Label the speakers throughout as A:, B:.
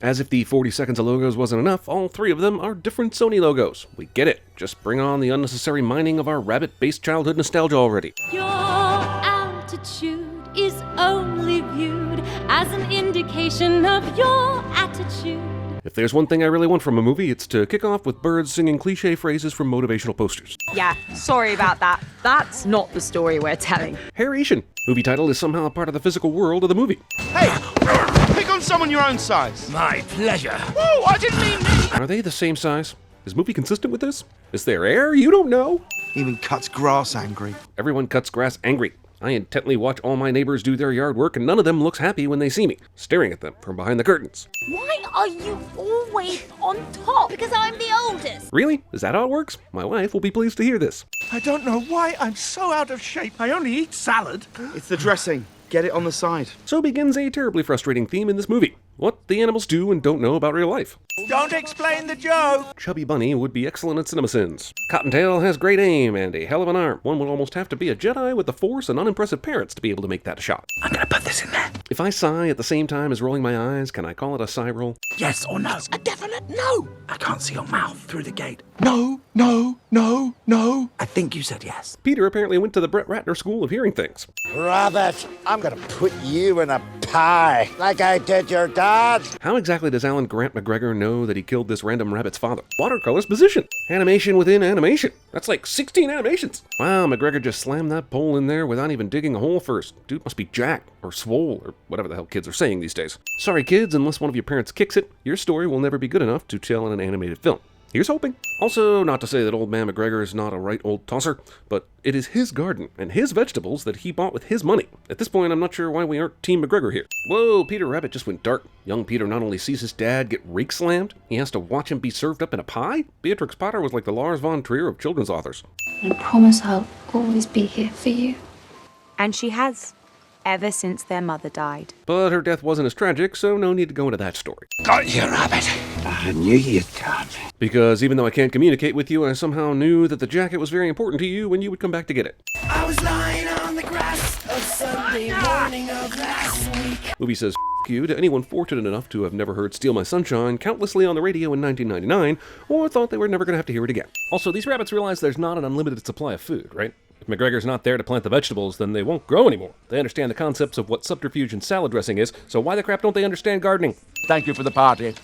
A: As if the 40 seconds of logos wasn't enough, all 3 of them are different Sony logos. We get it. Just bring on the unnecessary mining of our rabbit-based childhood nostalgia already.
B: Your altitude is only viewed as an indication of your attitude.
A: If there's one thing I really want from a movie, it's to kick off with birds singing cliche phrases from motivational posters.
C: Yeah, sorry about that. That's not the story we're telling.
A: Hair-ation. Movie title is somehow a part of the physical world of the movie.
D: Hey, pick on someone your own size.
E: My pleasure.
D: Whoa, I didn't mean me.
A: Are they the same size? Is movie consistent with this? Is there air? You don't know.
D: Even cuts grass angry.
A: Everyone cuts grass angry. I intently watch all my neighbors do their yard work, and none of them looks happy when they see me, staring at them from behind the curtains.
F: Why are you always on top? Because I'm the oldest.
A: Really? Is that how it works? My wife will be pleased to hear this.
E: I don't know why I'm so out of shape. I only eat salad.
D: It's the dressing. Get it on the side.
A: So begins a terribly frustrating theme in this movie. What the animals do and don't know about real life.
E: Don't explain the joke.
A: Chubby Bunny would be excellent at CinemaSins. Cottontail has great aim and a hell of an arm. One would almost have to be a Jedi with the Force and unimpressive parents to be able to make that a shot.
E: I'm gonna put this in there.
A: If I sigh at the same time as rolling my eyes, can I call it a sigh roll?
E: Yes or no? A definite no. I can't see your mouth through the gate. No, no, no, no. I think you said yes.
A: Peter apparently went to the Brett Ratner School of Hearing Things.
G: Rabbit, I'm gonna put you in a pie, like I did your dad.
A: How exactly does Alan Grant McGregor know that he killed this random rabbit's father? Watercolor's position. Animation within animation. That's like 16 animations. Wow, McGregor just slammed that pole in there without even digging a hole first. Dude must be jacked, or swole, or whatever the hell kids are saying these days. Sorry kids, unless one of your parents kicks it, your story will never be good enough to tell in an animated film. Here's hoping. Also, not to say that old man McGregor is not a right old tosser, but it is his garden and his vegetables that he bought with his money. At this point, I'm not sure why we aren't Team McGregor here. Whoa, Peter Rabbit just went dark. Young Peter not only sees his dad get rake slammed, he has to watch him be served up in a pie? Beatrix Potter was like the Lars von Trier of children's authors.
H: I promise I'll always be here for you.
C: And she has, ever since their mother died.
A: But her death wasn't as tragic, so no need to go into that story.
E: Got you, Rabbit. I knew you'd come.
A: Because even though I can't communicate with you, I somehow knew that the jacket was very important to you when you would come back to get it.
E: I was lying on the grass a Sunday morning of last week.
A: Movie says F you to anyone fortunate enough to have never heard Steal My Sunshine countlessly on the radio in 1999, or thought they were never going to have to hear it again. Also, these rabbits realize there's not an unlimited supply of food, right? If McGregor's not there to plant the vegetables, then they won't grow anymore. They understand the concepts of what subterfuge and salad dressing is, so why the crap don't they understand gardening?
E: Thank you for the party.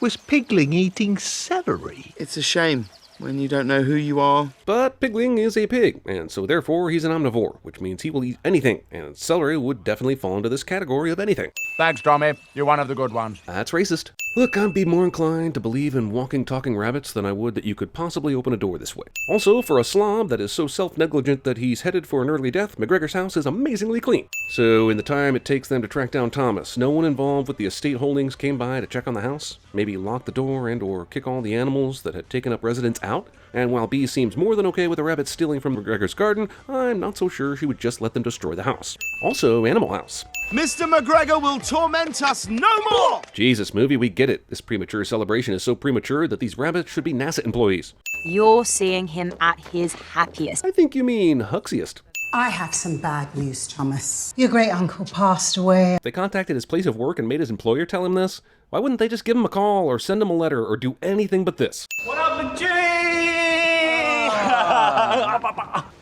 E: Was Pigling eating celery?
D: It's a shame when you don't know who you are.
A: But Pigling is a pig, and so therefore he's an omnivore, which means he will eat anything, and celery would definitely fall into this category of anything.
E: Thanks, Tommy. You're one of the good ones.
A: That's racist. Look, I'd be more inclined to believe in walking, talking rabbits than I would that you could possibly open a door this way. Also, for a slob that is so self-negligent that he's headed for an early death, McGregor's house is amazingly clean. So, in the time it takes them to track down Thomas, no one involved with the estate holdings came by to check on the house? Maybe lock the door and or kick all the animals that had taken up residence out? And while B seems more than okay with the rabbits stealing from McGregor's garden, I'm not so sure she would just let them destroy the house. Also, Animal House.
D: Mr. McGregor will torment us no more!
A: Jesus, movie, we get it. This premature celebration is so premature that these rabbits should be NASA employees.
C: You're seeing him at his happiest.
A: I think you mean huxiest.
I: I have some bad news, Thomas. Your great uncle passed away.
A: They contacted his place of work and made his employer tell him this. Why wouldn't they just give him a call or send him a letter or do anything but this?
E: What up, G?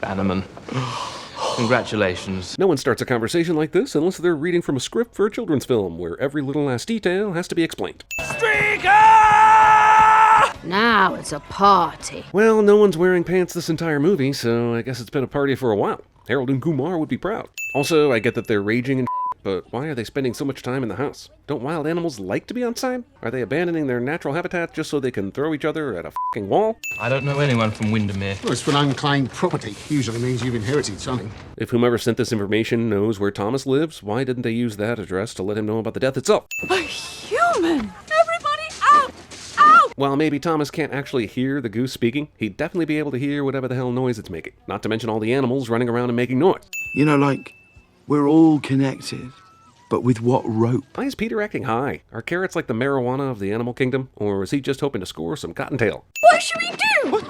J: Bannerman. Congratulations.
A: No one starts a conversation like this unless they're reading from a script for a children's film where every little last detail has to be explained.
E: Streaker!
F: Now it's a party.
A: Well, no one's wearing pants this entire movie, so I guess it's been a party for a while. Harold and Kumar would be proud. Also, I get that they're raging and but why are they spending so much time in the house? Don't wild animals like to be outside? Are they abandoning their natural habitat just so they can throw each other at a fucking wall?
J: I don't know anyone from Windermere.
K: Well, it's for an unclaimed property. Usually means you've inherited something.
A: If whomever sent this information knows where Thomas lives, why didn't they use that address to let him know about the death itself?
B: A human! Everybody out! Out!
A: While maybe Thomas can't actually hear the goose speaking, he'd definitely be able to hear whatever the hell noise it's making. Not to mention all the animals running around and making noise.
D: You know, like, we're all connected, but with what rope?
A: Why is Peter acting high? Are carrots like the marijuana of the animal kingdom? Or is he just hoping to score some cottontail?
B: What should we do?
D: What?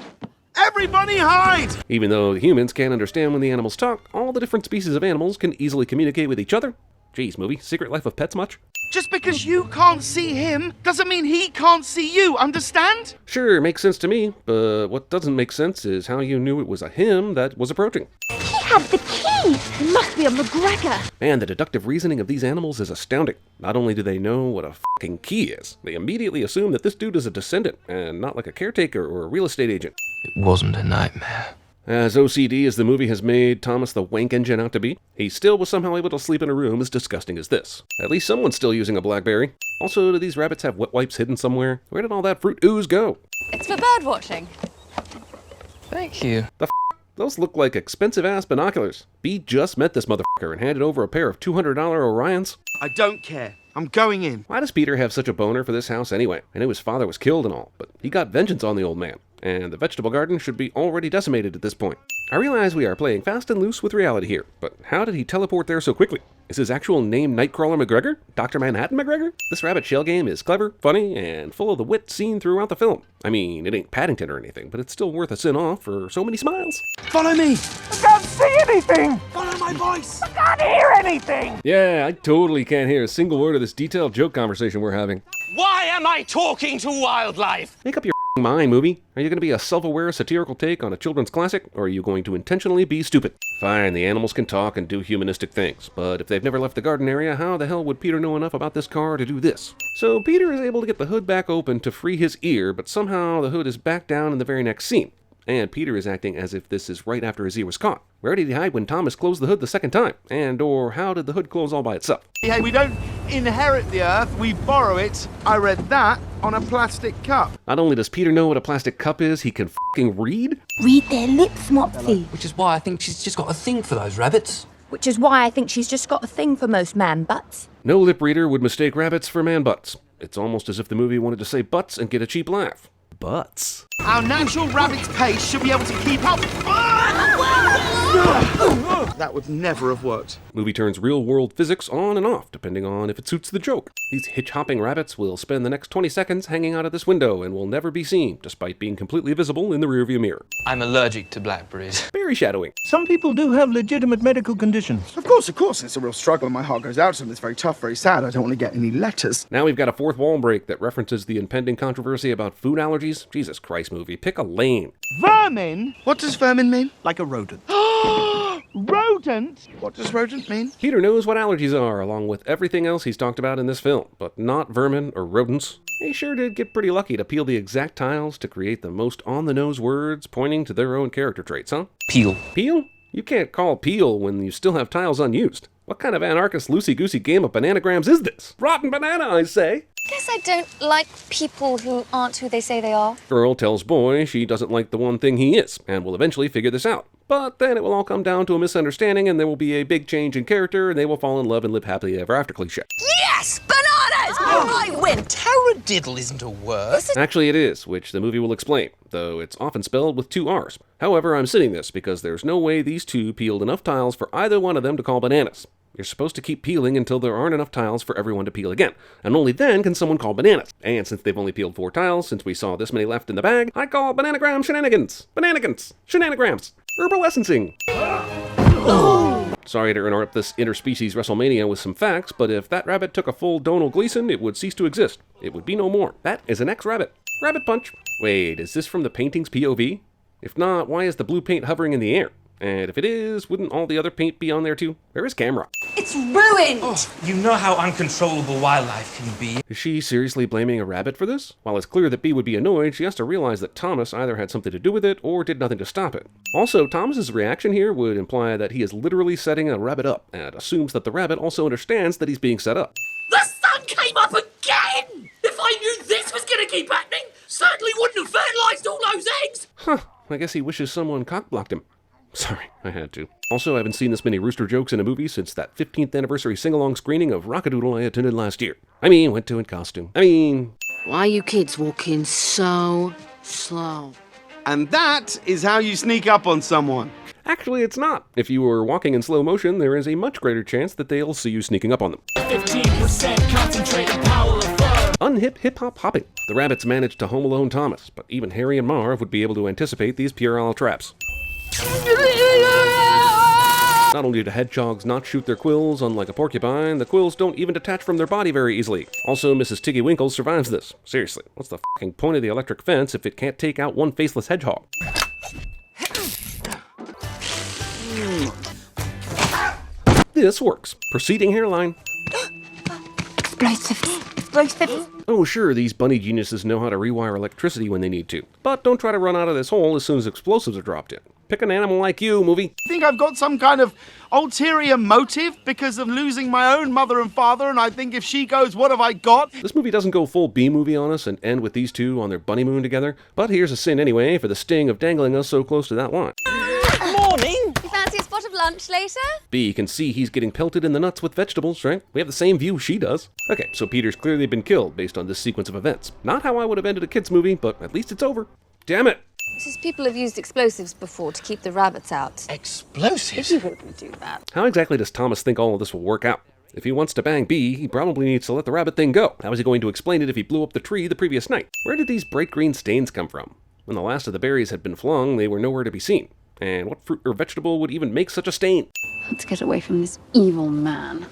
D: Everybody hide!
A: Even though humans can't understand when the animals talk, all the different species of animals can easily communicate with each other Jeez, movie, Secret Life of Pets much?
E: Just because you can't see him doesn't mean he can't see you, understand?
A: Sure, makes sense to me, but what doesn't make sense is how you knew it was a him that was approaching.
F: He had the key. It must be a McGregor.
A: Man, the deductive reasoning of these animals is astounding. Not only do they know what a fucking key is, they immediately assume that this dude is a descendant, and not like a caretaker or a real estate agent.
J: It wasn't a nightmare.
A: As OCD as the movie has made Thomas the wank engine out to be, he still was somehow able to sleep in a room as disgusting as this. At least someone's still using a BlackBerry. Also, do these rabbits have wet wipes hidden somewhere? Where did all that fruit ooze go?
B: It's for bird watching.
J: Thank you.
A: Those look like expensive-ass binoculars. B just met this motherfucker and handed over a pair of $200 Orions.
E: I don't care. I'm going in.
A: Why does Peter have such a boner for this house anyway? I know his father was killed and all, but he got vengeance on the old man, and the vegetable garden should be already decimated at this point. I realize we are playing fast and loose with reality here, but how did he teleport there so quickly? Is his actual name Nightcrawler McGregor? Dr. Manhattan McGregor? This rabbit shell game is clever, funny, and full of the wit seen throughout the film. I mean, it ain't Paddington or anything, but it's still worth a sin off for so many smiles.
E: Follow me. I can't see anything. Follow my voice. I can't hear anything.
A: Yeah, I totally can't hear a single word of this detailed joke conversation we're having.
L: Why am I talking to wildlife?
A: Make up your mind, movie. Are you going to be a self-aware satirical take on a children's classic, or are you going to intentionally be stupid? Fine, the animals can talk and do humanistic things, but if they've never left the garden area, how the hell would Peter know enough about this car to do this? So Peter is able to get the hood back open to free his ear, but somehow the hood is back down in the very next scene. And Peter is acting as if this is right after his ear was caught. Where did he hide when Thomas closed the hood the second time? And or how did the hood close all by itself?
E: Hey, we don't inherit the earth, we borrow it. I read that on a plastic cup.
A: Not only does Peter know what a plastic cup is, he can f***ing read?
F: Read their lips, Mopsy.
J: Which is why I think she's just got a thing for those rabbits.
F: Which is why I think she's just got a thing for most man butts.
A: No lip reader would mistake rabbits for man butts. It's almost as if the movie wanted to say butts and get a cheap laugh. Butts.
E: Our natural rabbit's pace should be able to keep up. That would never have worked.
A: Movie turns real-world physics on and off, depending on if it suits the joke. These hitch-hopping rabbits will spend the next 20 seconds hanging out of this window and will never be seen, despite being completely visible in the rearview mirror.
J: I'm allergic to blackberries.
A: Berry shadowing.
M: Some people do have legitimate medical conditions.
E: Of course. It's a real struggle and my heart goes out to them. It's very tough, very sad. I don't want to get any letters.
A: Now we've got a fourth wall break that references the impending controversy about food allergies. Jesus Christ, movie. Pick a lane.
E: Vermin? What does vermin mean?
M: Like a rodent.
E: Rodent? What does rodent mean?
A: Peter knows what allergies are, along with everything else he's talked about in this film, but not vermin or rodents. He sure did get pretty lucky to peel the exact tiles to create the most on-the-nose words pointing to their own character traits, huh?
J: Peel.
A: Peel? You can't call peel when you still have tiles unused. What kind of anarchist loosey-goosey game of bananagrams is this? Rotten banana, I say!
H: Guess I don't like people who aren't who they say they are.
A: Girl tells boy she doesn't like the one thing he is, and will eventually figure this out. But then it will all come down to a misunderstanding, and there will be a big change in character, and they will fall in love and live happily ever after cliché.
L: Yes! Bananas! I win! Taradiddle isn't a word.
A: Actually it is, which the movie will explain, though it's often spelled with 2 R's. However, I'm sitting this because there's no way these two peeled enough tiles for either one of them to call bananas. You're supposed to keep peeling until there aren't enough tiles for everyone to peel again, and only then can someone call bananas. And since they've only peeled 4 tiles, since we saw this many left in the bag, I call bananagram shenanigans. Bananigans. Shenanagrams. Herbal essencing. Sorry to interrupt this interspecies WrestleMania with some facts, but if that rabbit took a full Donald Gleason, it would cease to exist. It would be no more. That is an ex-rabbit. Rabbit punch. Wait, is this from the painting's POV? If not, why is the blue paint hovering in the air? And if it is, wouldn't all the other paint be on there too? Where is camera?
H: It's ruined!
L: Oh, you know how uncontrollable wildlife can be.
A: Is she seriously blaming a rabbit for this? While it's clear that Bee would be annoyed, she has to realize that Thomas either had something to do with it or did nothing to stop it. Also, Thomas's reaction here would imply that he is literally setting a rabbit up and assumes that the rabbit also understands that he's being set up.
L: The sun came up again! If I knew this was gonna keep happening, certainly wouldn't have fertilized all those eggs!
A: Huh, I guess he wishes someone cock-blocked him. Sorry, I had to. Also, I haven't seen this many rooster jokes in a movie since that 15th anniversary sing-along screening of Rockadoodle I attended last year. Went to in costume.
I: Why are you kids walking so slow?
E: And that is how you sneak up on someone.
A: Actually, it's not. If you were walking in slow motion, there is a much greater chance that they'll see you sneaking up on them.
L: 15% concentrated power of fur.
A: Unhip hip-hop hopping. The rabbits managed to home alone Thomas, but even Harry and Marv would be able to anticipate these puerile traps. Not only do hedgehogs not shoot their quills, unlike a porcupine, the quills don't even detach from their body very easily. Also, Mrs. Tiggy Winkle survives this. Seriously, what's the fucking point of the electric fence if it can't take out one faceless hedgehog? This works. Proceeding hairline.
C: Explosives.
A: Oh sure, these bunny geniuses know how to rewire electricity when they need to. But don't try to run out of this hole as soon as explosives are dropped in. Pick an animal like you, movie.
E: I think I've got some kind of ulterior motive because of losing my own mother and father, and I think if she goes, what have I got?
A: This movie doesn't go full B-movie on us and end with these two on their bunny moon together, but here's a sin anyway for the sting of dangling us so close to that line.
F: Morning! You fancy a spot of lunch later?
A: B can see he's getting pelted in the nuts with vegetables, right? We have the same view she does. Okay, so Peter's clearly been killed based on this sequence of events. Not how I would have ended a kid's movie, but at least it's over. Damn it!
H: Says people have used explosives before to keep the rabbits out.
G: Explosives?
H: If you wouldn't do that.
A: How exactly does Thomas think all of this will work out? If he wants to bang B, he probably needs to let the rabbit thing go. How is he going to explain it if he blew up the tree the previous night? Where did these bright green stains come from? When the last of the berries had been flung, they were nowhere to be seen. And what fruit or vegetable would even make such a stain?
H: Let's get away from this evil man.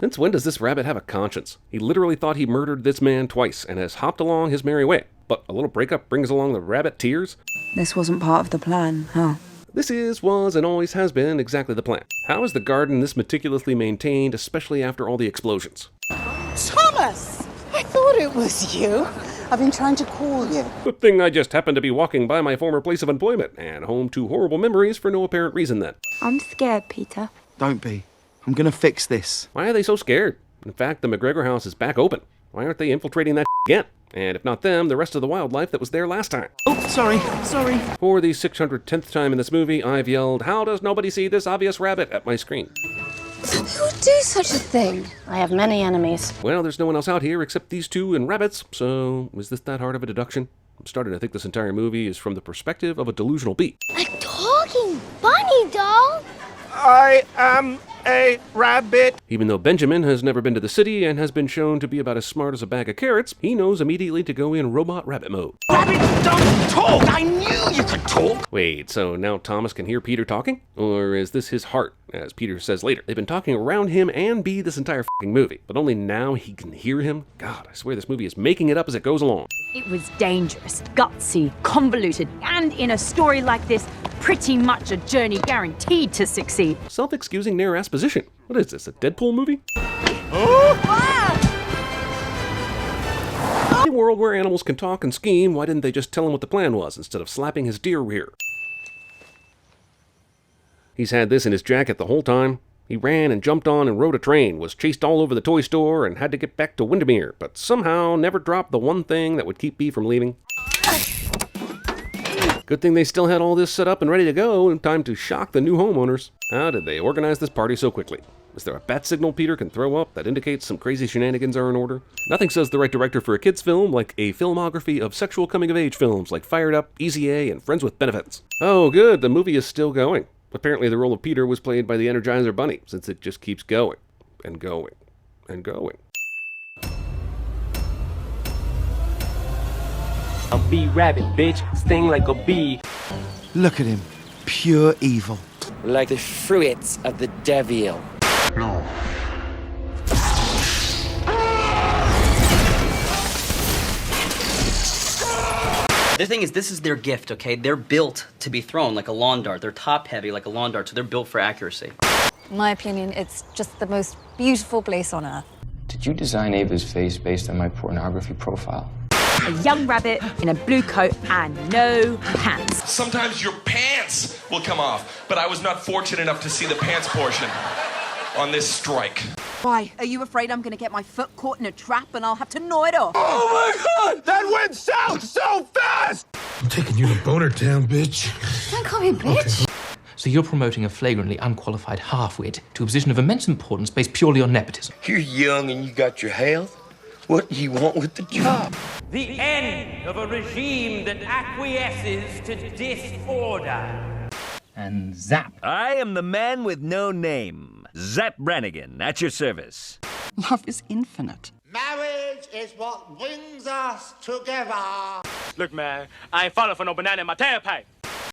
A: Since when does this rabbit have a conscience? He literally thought he murdered this man twice and has hopped along his merry way. But a little breakup brings along the rabbit tears?
C: This wasn't part of the plan, huh?
A: This is, was, and always has been exactly the plan. How is the garden this meticulously maintained, especially after all the explosions?
I: Thomas! I thought it was you. I've been trying to call you.
A: Good thing I just happened to be walking by my former place of employment, and home to horrible memories for no apparent reason then.
C: I'm scared, Peter.
D: Don't be. I'm gonna fix this.
A: Why are they so scared? In fact, the McGregor house is back open. Why aren't they infiltrating that again? And if not them, the rest of the wildlife that was there last time.
D: Oh, sorry.
A: For the 610th time in this movie, I've yelled, "How does nobody see this obvious rabbit?" at my screen.
H: Who would do such a thing? I have many enemies.
A: Well, there's no one else out here except these two and rabbits, so is this that hard of a deduction? I'm starting to think this entire movie is from the perspective of a delusional bee.
F: A talking bunny doll?
E: I am a rabbit.
A: Even though Benjamin has never been to the city and has been shown to be about as smart as a bag of carrots, he knows immediately to go in robot rabbit mode.
E: Rabbits don't talk! I knew you could talk!
A: Wait, so now Thomas can hear Peter talking? Or is this his heart, as Peter says later? They've been talking around him and Bee this entire f***ing movie, but only now he can hear him? God, I swear this movie is making it up as it goes along.
B: It was dangerous, gutsy, convoluted, and in a story like this, pretty much a journey guaranteed to succeed.
A: Self-excusing near exposition. What is this, a Deadpool movie? In a world where animals can talk and scheme, why didn't they just tell him what the plan was instead of slapping his deer rear? He's had this in his jacket the whole time. He ran and jumped on and rode a train, was chased all over the toy store, and had to get back to Windermere, but somehow never dropped the one thing that would keep Bee from leaving. Good thing they still had all this set up and ready to go in time to shock the new homeowners. How did they organize this party so quickly? Is there a bat signal Peter can throw up that indicates some crazy shenanigans are in order? Nothing says the right director for a kid's film like a filmography of sexual coming-of-age films like Fired Up, Easy A, and Friends with Benefits. Oh good, the movie is still going. Apparently the role of Peter was played by the Energizer Bunny, since it just keeps going, and going, and going.
L: A bee rabbit, bitch. Sting like a bee.
D: Look at him. Pure evil.
L: Like the fruits of the devil.
K: No.
J: The thing is, this is their gift, okay? They're built to be thrown like a lawn dart. They're top-heavy like a lawn dart, so they're built for accuracy.
H: In my opinion, it's just the most beautiful place on earth.
J: Did you design Ava's face based on my pornography profile?
B: A young rabbit in a blue coat and no pants.
L: Sometimes your pants will come off, but I was not fortunate enough to see the pants portion on this strike.
I: Why? Are you afraid I'm going to get my foot caught in a trap and I'll have to gnaw it off?
E: Oh my God! That went south so fast!
K: I'm taking you to Boner Town, bitch.
H: Don't call me bitch.
J: So you're promoting a flagrantly unqualified half-wit to a position of immense importance based purely on nepotism.
L: You're young and you got your health. What do you want with the job?
N: The end of a regime that acquiesces to disorder.
J: And zap.
L: I am the man with no name. Zap Brannigan, at your service.
I: Love is infinite.
G: Marriage is what brings us together.
N: Look, man, I ain't falling for no banana in my tailpipe.